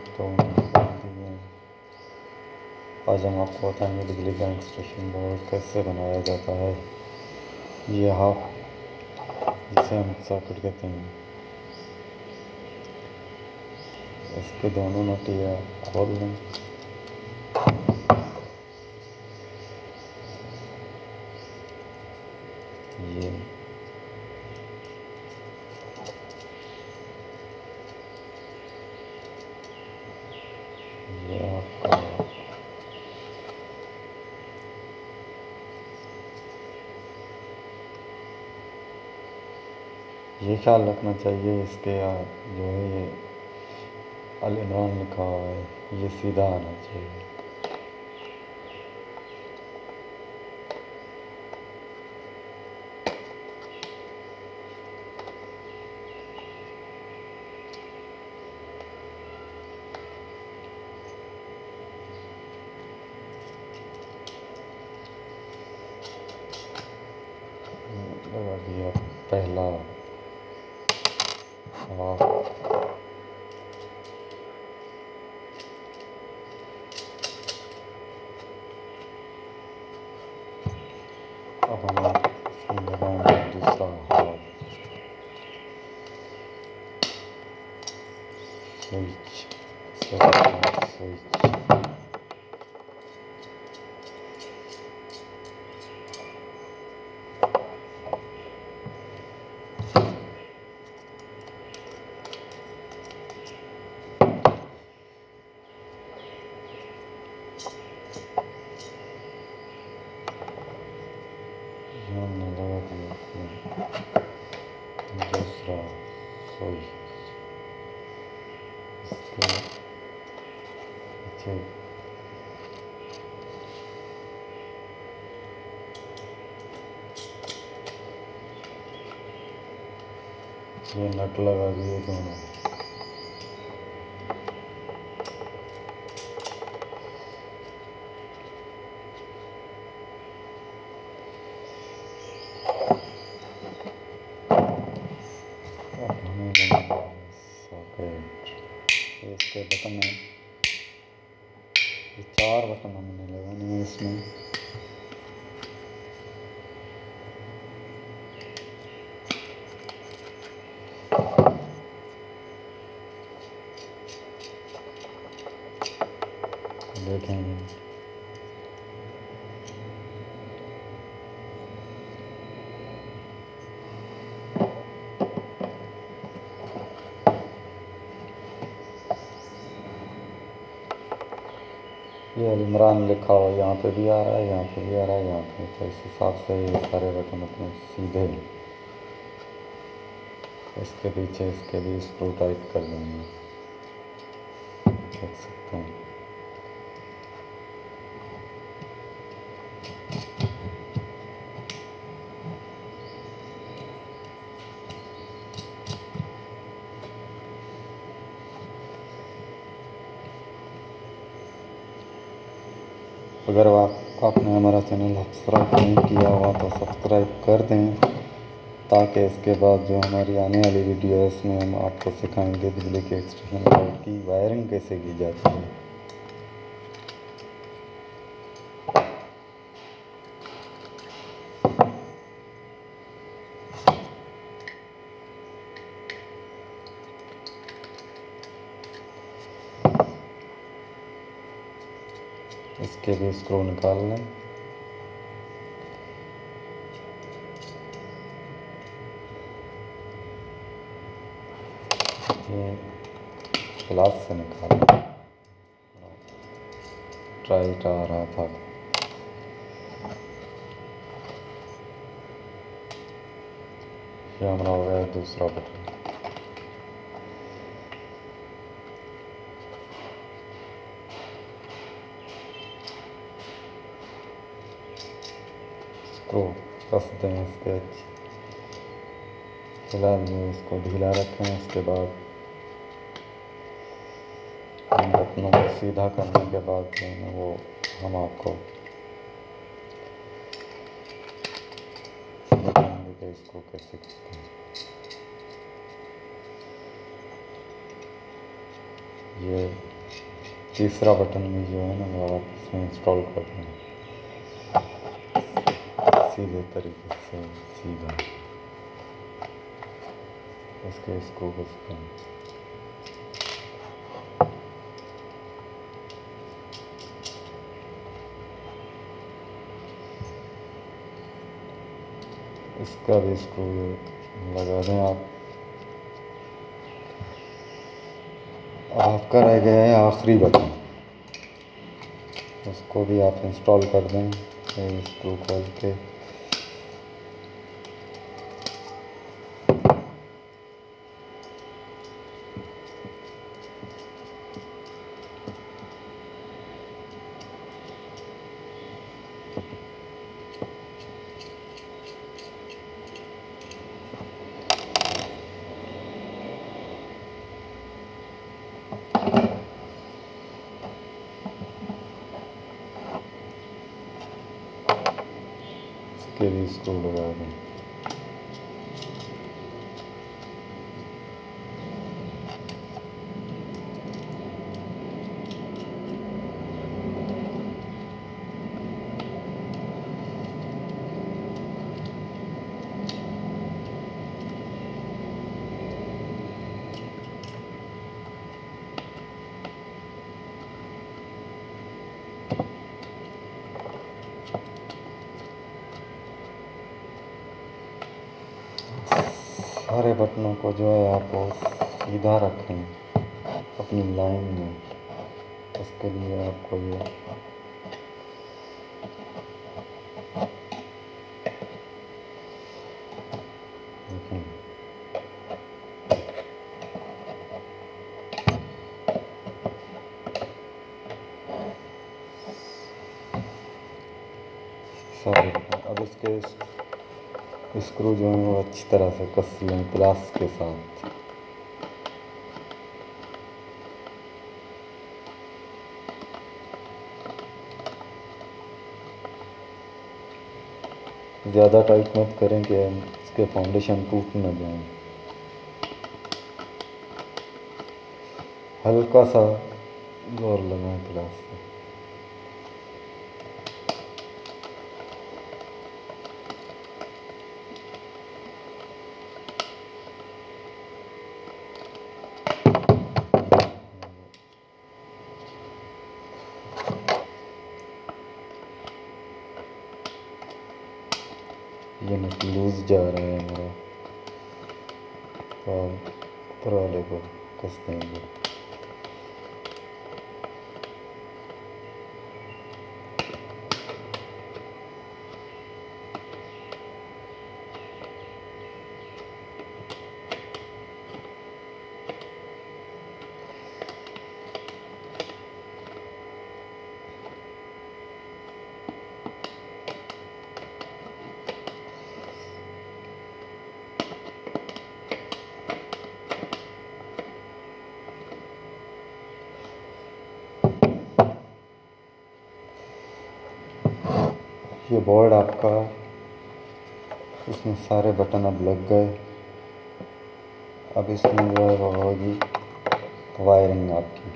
दोनों खोल दिए। आज हम आपको बताएंगे बिजली का एक्सटेंशन बोर्ड कैसे बनाया जाता है। ये हाफ जिसे हम सॉकेट कहते हैं, इसके दोनों नटिया खोल लें। ये आपका ये ख्याल रखना चाहिए, इसके जो है ये अल इमरान लिखा हुआ है, ये सीधा आना चाहिए। लगा दिया पहला हाफ। अब हम इसमें लगाएंगे दूसरा हाफ स्विच। हमने लगा दिया दूसरा स्विच। इसके पीछे ये नट लगा दिए दोनों। अब हमें लगाना है सॉकेट। इसके बटन है, ये 4 बटन हमने लगाने हैं इसमें। देखेंगे ये अल इमरान लिखा हुआ यहाँ पे भी आ रहा है, यहाँ पे भी आ रहा है, यहाँ पे। तो इस हिसाब से ये सारे बटन अपने सीधे इसके पीछे इसके भी स्क्रू टाइट कर देंगे, देख सकते हैं। अगर आपने हमारा चैनल सब्सक्राइब नहीं किया हुआ तो सब्सक्राइब कर दें, ताकि इसके बाद जो हमारी आने वाली वीडियो है इसमें हम आपको सिखाएंगे बिजली के एक्सटेंशन बोर्ड की वायरिंग कैसे की जाती है। इसके भी स्क्रू निकाल लें। ये ग्लास से निकाल लें, टाइट आ रहा था। ये हमारा हो गया दूसरा बटन। स्क्रू कस दें इसके। फिलहाल जो इसको ढीला रखें, उसके बाद इन बटनों को सीधा करने के बाद जो है वो हम आपको बताएंगे कि इसको कैसे करते हैं। ये तीसरा बटन भी जो है ना वो आप इसमें इंस्टॉल कर दें सीधे तरीके से, सीधा इसके स्क्रू कसते हैं। इसका भी स्क्रू लगा दें आप। आपका रह गया है आखिरी बटन, उसको भी आप इंस्टॉल कर दें स्क्रू खोल के। इसके भी स्क्रू लगा दें। सारे बटनों को जो है आप सीधा रखें अपनी लाइन में। उसके लिए आपको ये देखें, सारे बटन। अब इसके स्क्रू जो है वो अच्छी तरह से कस लें प्लास के साथ। ज़्यादा टाइट मत करें कि इसके फाउंडेशन टूट न जाए। हल्का सा जोर लगाएं प्लास से। ये नट लूज जा रहा है मेरा, और ऊपर वाले को कस देंगे। ये बोर्ड आपका, इसमें सारे बटन अब लग गए। अब इसमें जो है वो होगी वायरिंग आपकी।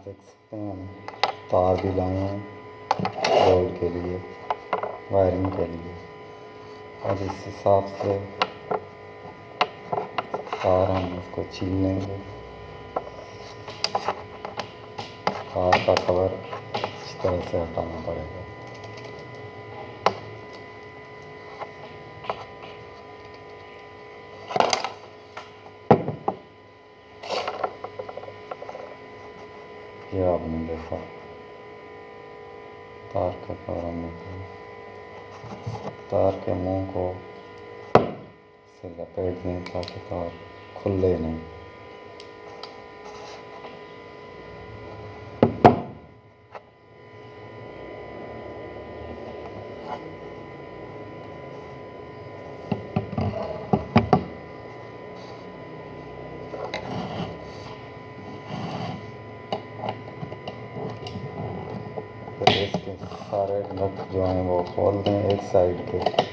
देख सकते हैं हम तार भी लाए हैं बोर्ड के लिए, वायरिंग के लिए। अब इस हिसाब से तार हम उसको छील लेंगे। तार का कवर इस तरह से हटाना पड़ेगा। ये आपने देखा तार का कवर हमने तार के मुंह को से लपेट दें ताकि तार खुले नहीं। फिर इसके सारे नट जो हैं वो खोल दें एक साइड के।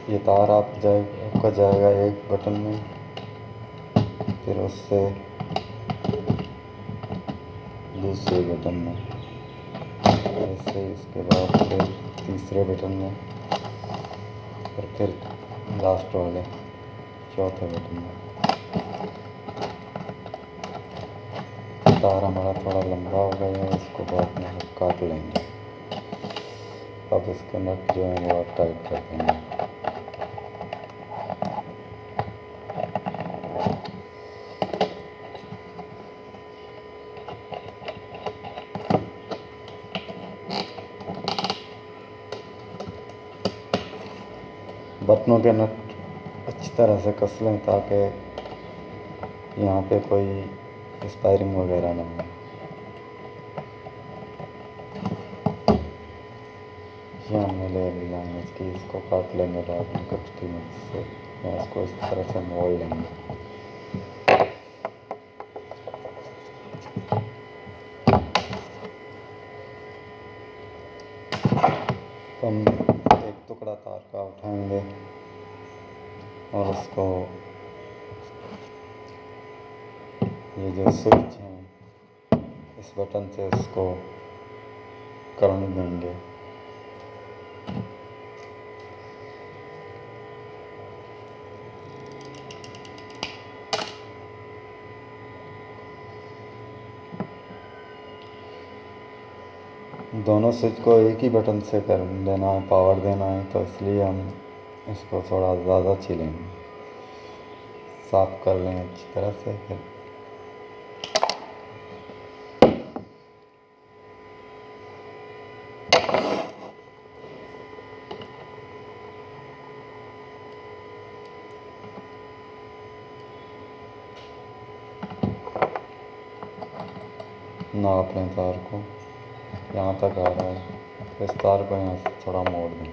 ये तार आपका जाएगा एक बटन में, फिर उससे दूसरे बटन में, ऐसे इसके बाद फिर तीसरे बटन में, और फिर लास्ट वाले चौथे बटन में। तार हमारा थोड़ा लंबा हो गया है, इसको बाद में काट लेंगे। अब इसके नट जो है वो आप टाइट कर देंगे। बटनों के नट अच्छी तरह से कस लें ताकि यहाँ पे कोई स्पायरिंग वगैरह ना हो। ये हमने ले लिया है इसकी, इसको काट लेंगे बाद में कट की मदद से, या इसको इस तरह से मोड़ लेंगे। तो हम एक टुकड़ा तार का उठाएंगे और उसको ये जो स्विच है इस बटन से इसको करंट देंगे। दोनों स्विच को एक ही बटन से कर देना है, पावर देना है, तो इसलिए हम इसको थोड़ा ज़्यादा छीलेंगे। साफ कर लें अच्छी तरह से। फिर नाप लें तार को, यहाँ तक आ रहा है, इस तार को यहाँ से थोड़ा मोड़ दें।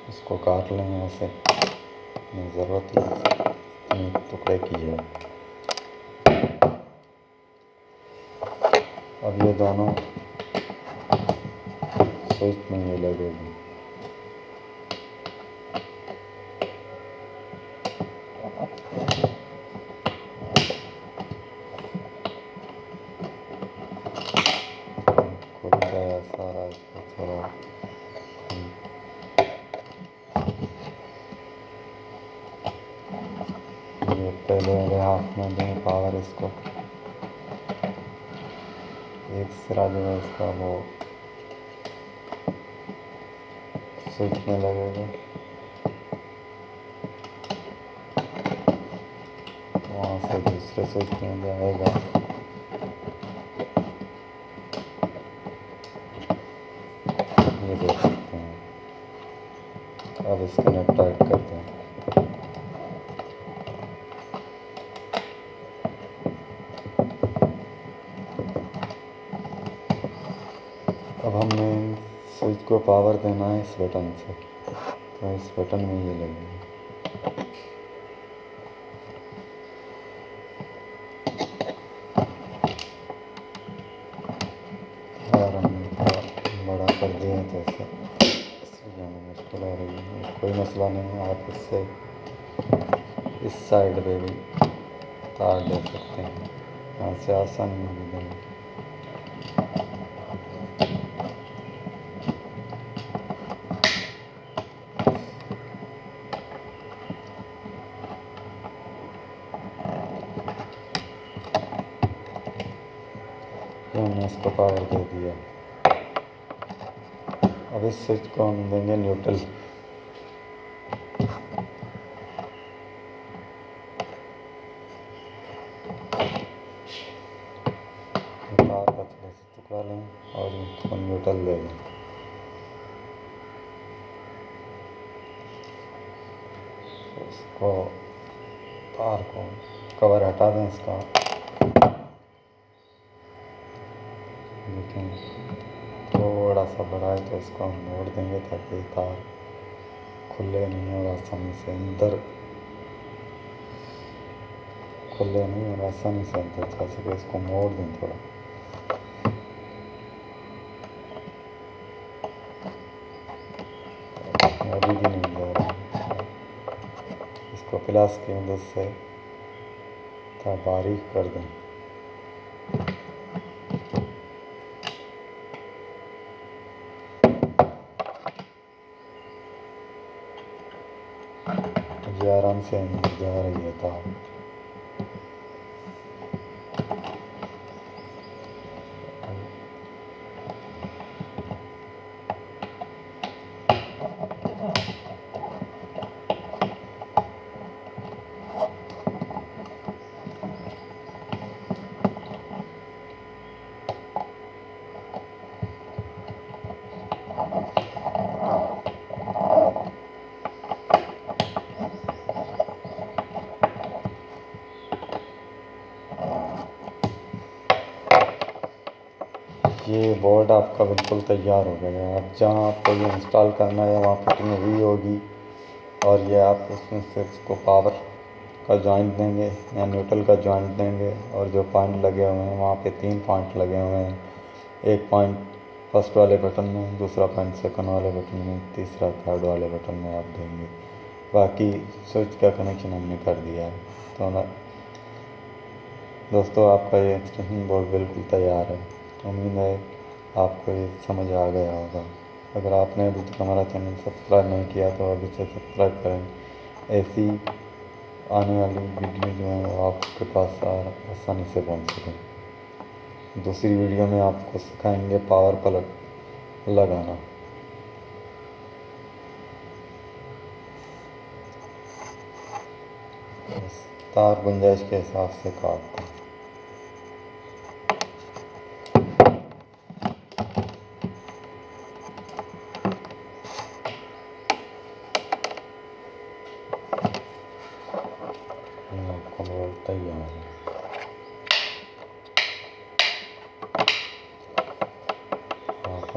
इसको काट लें यहाँ से, ज़रूरत ही टुकड़े की है। अब ये दोनों स्विच में ये लगेगी। खुल गया सारा, इसको थोड़ा ये पहले वाले हाथ में दें पावर, इसको एक सिरा जो है इसका वो स्विच में लगेगा, वहाँ से दूसरे स्विच में जाएगा। ये देख सकते हैं। अब इसको नट टाइट करते हैं। अब हमने स्विच को पावर देना है इस बटन से, तो इस बटन में ये लगेगा। और हमने थोड़ा बड़ा कर दिया तो इसलिए हमें मुश्किल हो रही है। कोई मसला नहीं है, आप इससे इस साइड पे भी तार दे सकते हैं, यहाँ से आसानी होगी देने की। हमने इसको पावर दे दिया। अब इस स्विच को हम देंगे न्यूट्रल। तार का थोड़ा सा टुकड़ा लें और इसको न्यूट्रल दे दें। इसको तार को कवर हटा दें इसका। लेकिन थोड़ा सा बड़ा है तो इसको हम मोड़ देंगे ताकि तार खुले नहीं और आसानी से अंदर खुले नहीं और आसानी से अंदर जा सके। इसको मोड़ दें थोड़ा। अभी भी नहीं जा रहा। इसको प्लास की मदद से थोड़ा बारीक कर दें। ये आराम से अंदर जा रही है तार। ये बोर्ड आपका बिल्कुल तैयार हो गया है। अब जहाँ आपको ये इंस्टॉल करना है वहाँ फिटिंग हुई होगी और ये आप उसमें से इसको पावर का जॉइंट देंगे या न्यूट्रल का जॉइंट देंगे और जो पॉइंट लगे हुए हैं वहाँ पे 3 पॉइंट लगे हुए हैं। एक पॉइंट फर्स्ट वाले बटन में, दूसरा पॉइंट सेकंड वाले बटन में, तीसरा थर्ड वाले बटन में आप देंगे। बाकी स्विच का कनेक्शन हमने कर दिया है। तो ना दोस्तों, आपका ये एक्सटेंशन बोर्ड बिल्कुल तैयार है। उम्मीद है आपको ये समझ आ गया होगा। अगर आपने अभी तक हमारा चैनल सब्सक्राइब नहीं किया तो अभी से सब्सक्राइब करें। ऐसी आने वाली वीडियो जो है वो आपके पास आसानी से पहुंच सकें। दूसरी वीडियो में आपको सिखाएंगे पावर प्लग लगाना। तार गुंजाइश के हिसाब से काट दें। आपका बोर्ड तैयार है। आप